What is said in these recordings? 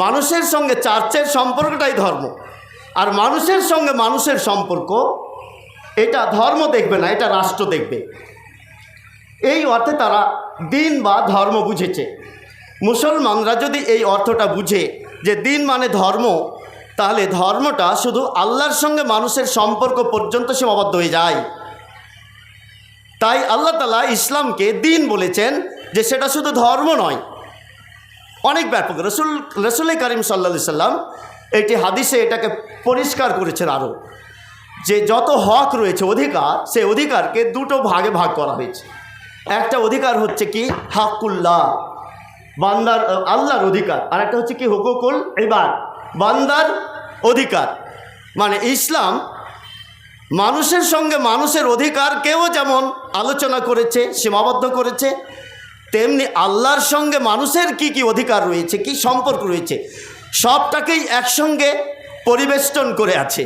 মানুষের সঙ্গে চার্চের সম্পর্কটাই ধর্ম, আর মানুষের সঙ্গে মানুষের সম্পর্ক এটা ধর্ম দেখবে না, এটা রাষ্ট্র দেখবে। এই অর্থে তারা দিন বা ধর্ম বুঝেছে। মুসলমানরা যদি এই অর্থটা বুঝে যে দিন মানে ধর্ম, তাহলে ধর্মটা শুধু আল্লাহর সঙ্গে মানুষের সম্পর্ক পর্যন্ত সীমাবদ্ধ হয়ে যায়। তাই আল্লাহ তাআলা ইসলামকে দিন বলেছেন, যে সেটা শুধু ধর্ম নয়, অনেক ব্যাপক। রসুল করিম সাল্লাল্লাহু আলাইহি সাল্লাম একটি হাদিসে এটাকে পরিষ্কার করেছেন আরও, যে যত হক রয়েছে অধিকার, সেই অধিকারকে দুটো ভাগে ভাগ করা হয়েছে। একটা অধিকার হচ্ছে কি হাকুল্লাহ, বান্দার আল্লাহর অধিকার, আর একটা হচ্ছে কি হুকুকুল ইবাদ, বান্দার অধিকার। মানে ইসলাম মানুষের সঙ্গে মানুষের অধিকারকেও যেমন আলোচনা করেছে, সীমাবদ্ধ করেছে, তেমনি আল্লাহর সঙ্গে মানুষের কি কি অধিকার রয়েছে, কি সম্পর্ক রয়েছে, সবটাকেই একসঙ্গে পরিবেষ্টন করে আছে।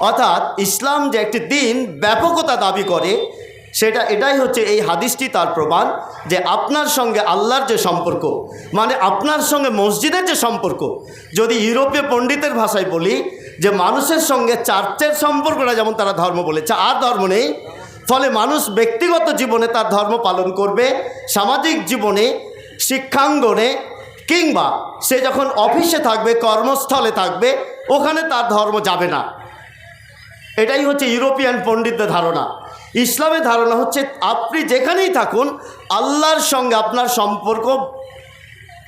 অর্থাৎ ইসলাম যে একটি দিন ব্যাপকতা দাবি করে, এটাই হচ্ছে এই হাদিসটি তার প্রমাণ, যে আপনার সঙ্গে আল্লাহর যে সম্পর্ক, মানে আপনার সঙ্গে মসজিদের যে সম্পর্ক, যদি ইউরোপীয় পণ্ডিতের ভাষায় বলি যে মানুষের সঙ্গে চার্চের সম্পর্কটা যেমন তারা ধর্ম বলেছে, আর ধর্ম নেই। ফলে মানুষ ব্যক্তিগত জীবনে তার ধর্ম পালন করবে, সামাজিক জীবনে, শিক্ষাঙ্গনে, কিংবা সে যখন অফিসে থাকবে, কর্মস্থলে থাকবে, ওখানে তার ধর্ম যাবে না। এটাই হচ্ছে ইউরোপিয়ান পণ্ডিতদের ধারণা। ইসলামের ধারণা হচ্ছে আপনি যেখানেই থাকুন, আল্লাহর সঙ্গে আপনার সম্পর্ক,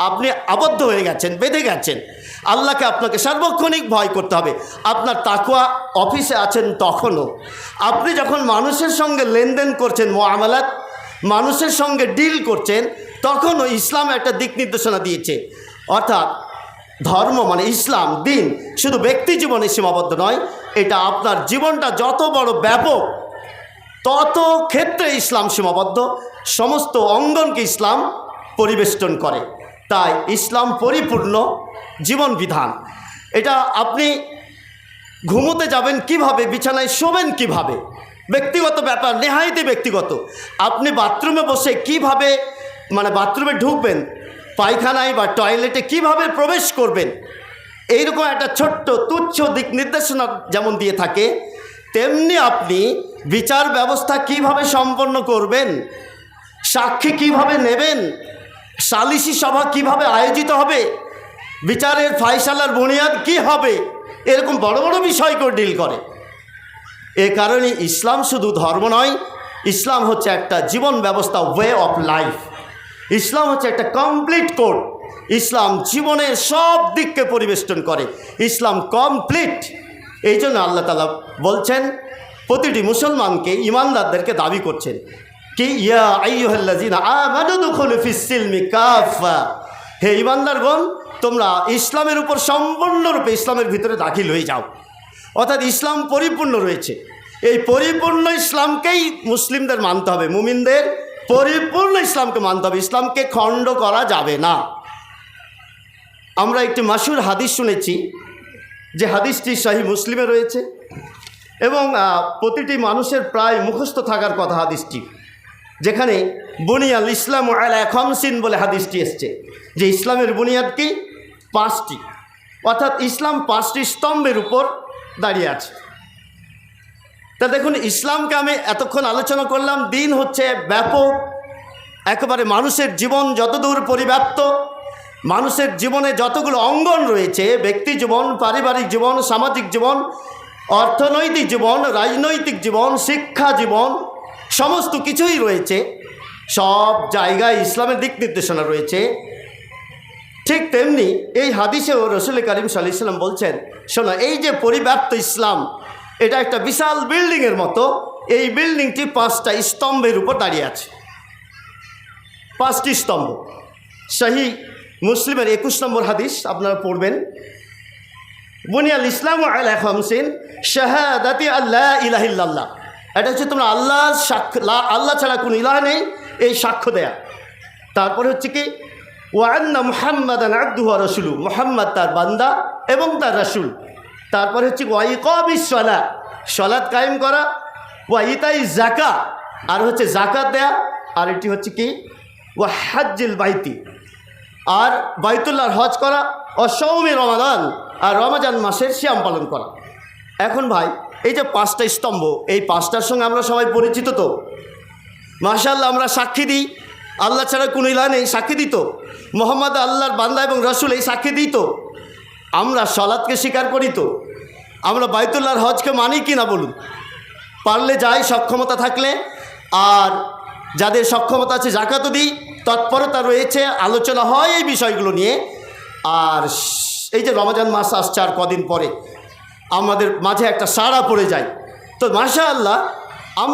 আপনি আবদ্ধ হয়ে গেছেন, বেঁধে গেছেন। আল্লাহকে আপনাকে সার্বক্ষণিক ভয় করতে হবে। আপনার তাকওয়া অফিসে আছেন তখনও, আপনি যখন মানুষের সঙ্গে লেনদেন করছেন, মুআমালাত, মানুষের সঙ্গে ডিল করছেন, তখনও ইসলাম একটা দিক নির্দেশনা দিয়েছে। অর্থাৎ ধর্ম মানে ইসলাম, দিন শুধু ব্যক্তি জীবনে সীমাবদ্ধ নয়, এটা আপনার জীবনটা যত বড় ব্যাপক, তত ক্ষেত্রে ইসলাম সীমাবদ্ধ, সমস্ত অঙ্গনকে ইসলাম পরিবেষ্টন করে। তাই ইসলাম পরিপূর্ণ জীবন বিধান। এটা আপনি ঘুমোতে যাবেন কিভাবে, বিছানায় শোবেন কিভাবে, ব্যক্তিগত ব্যাপার, নেহায়েতই ব্যক্তিগত। আপনি বাথরুমে বসে কিভাবে, মানে বাথরুমে ঢুকবেন, পায়খানায় বা টয়লেটে কিভাবে প্রবেশ করবেন, এইরকম একটা ছোট্ট তুচ্ছ দিক নির্দেশনা যেমন দিয়ে থাকে, তেমনি আপনি বিচার ব্যবস্থা কিভাবে সম্পন্ন করবেন, সাক্ষী কিভাবে নেবেন, সালিসি সভা কিভাবে আয়োজিত হবে, বিচারের ফায়সালার বুনিয়াদ কি হবে, এরকম বড় বড় বিষয়কেও ডিল করে। এ কারণে ইসলাম শুধু ধর্ম নয়, ইসলাম হচ্ছে একটা জীবন ব্যবস্থা, ওয়ে অফ লাইফ। ইসলাম হচ্ছে একটা কমপ্লিট কোড। ইসলাম জীবনের সব দিককে পরিবেষ্টন করে, ইসলাম কমপ্লিট। এই জন্য আল্লাহ তাআলা বলছেন, প্রতিটি মুসলমানকে, ইমানদারদেরকে দাবি করছেন কি, ইয়া আইয়ুহাল্লাযীনা আমানু দুখুলু ফিস সিলমি কাফা, হে ইমানদারগণ, তোমরা ইসলামের উপর সম্পূর্ণরূপে, ইসলামের ভিতরে দাখিল হয়ে যাও। অর্থাৎ ইসলাম পরিপূর্ণ রয়েছে। এই পরিপূর্ণ ইসলামকেই মুসলিমদের মানতে হবে, মুমিনদের পরিপূর্ণ ইসলামকে মানতে হবে, ইসলামকে খণ্ড করা যাবে না। আমরা একটি মাশহুর হাদিস শুনেছি, যে হাদিসটি সহিহ মুসলিমে রয়েছে এবং প্রতিটি মানুষের প্রায় মুখস্থ থাকার কথা হাদিসটি, যেখানে বুনিয়াল ইসলাম আলা খামসিন বলে হাদিসটি এসছে, যে ইসলামের বুনিয়াদ কি, 5টি। অর্থাৎ ইসলাম 5টি স্তম্ভের উপর দাঁড়িয়ে আছে। তা দেখুন, ইসলামকে আমি এতক্ষণ আলোচনা করলাম, দিন হচ্ছে ব্যাপক, একেবারে মানুষের জীবন যতদূর পরিব্যাপ্ত, মানুষের জীবনে যতগুলো অঙ্গন রয়েছে, ব্যক্তি জীবন, পারিবারিক জীবন, সামাজিক জীবন, অর্থনৈতিক জীবন, রাজনৈতিক জীবন, শিক্ষা জীবন, সমস্ত কিছুই রয়েছে, সব জায়গায় ইসলামের দিক নির্দেশনা রয়েছে। ঠিক তেমনি এই হাদিসেও রসুল করিম সাল্লাল্লাহু আলাইহি ওয়াসাল্লাম বলছেন, শোনো, এই যে পরিব্যাপ্ত ইসলাম, এটা একটা বিশাল বিল্ডিংয়ের মতো। এই বিল্ডিংটি 5টা স্তম্ভের উপর দাঁড়িয়ে আছে, 5টি স্তম্ভ। সহিহ মুসলিমের 21 নম্বর হাদিস আপনারা পড়বেন, বুনিয়াল ইসলাম আলা খামসিন শাহাদাতি আল্লা ইলাহা ইল্লাল্লাহ। এটা হচ্ছে তোমরা আল্লাহ ছাড়া কোনো ইলাহ নেই, এই সাক্ষ্য দেয়া। তারপরে হচ্ছে কি, ওয়া আন্না মুহাম্মাদান আবদুহু ওয়া রাসূলুহু, মুহাম্মদ তার বান্দা এবং তার রাসূল। তারপরে হচ্ছে ওয়া ইকামিস সালাহ, সালাত কায়েম করা, ওয়া ইতাই যাকাত, আর হচ্ছে যাকাত দেয়া, আর এটি হচ্ছে কি, ওয়া হজ্জুল বাইতি, আর বাইতুল্লাহর হজ করা, ও সৌমি রমাদান, আর রমজান মাসের সিয়াম পালন করা। এখন ভাই এই যে 5টা স্তম্ভ, এই 5টার সঙ্গে আমরা সবাই পরিচিত তো? মাশাআল্লাহ, আমরা সাক্ষী দিই আল্লাহ ছাড়া কোনো ইলাহ নেই, সাক্ষী দিত। মোহাম্মদ আল্লাহর বান্দা এবং রসুল, এই সাক্ষী দিত। আমরা সালাতকে স্বীকার করি তো? আমরা বাইতুল্লাহর হজকে মানি কি না বলুন? পারলে যাই সক্ষমতা থাকলে, আর যাদের সক্ষমতা আছে জাকাতও দিই, তৎপরতা রয়েছে, আলোচনা হয় এই বিষয়গুলো নিয়ে। আর এই যে রমজান মাস আসছে আর কদিন পরে, আমাদের মাঝে একটা সাড়া পড়ে যায়। তো মাশাআল্লাহ, আমরা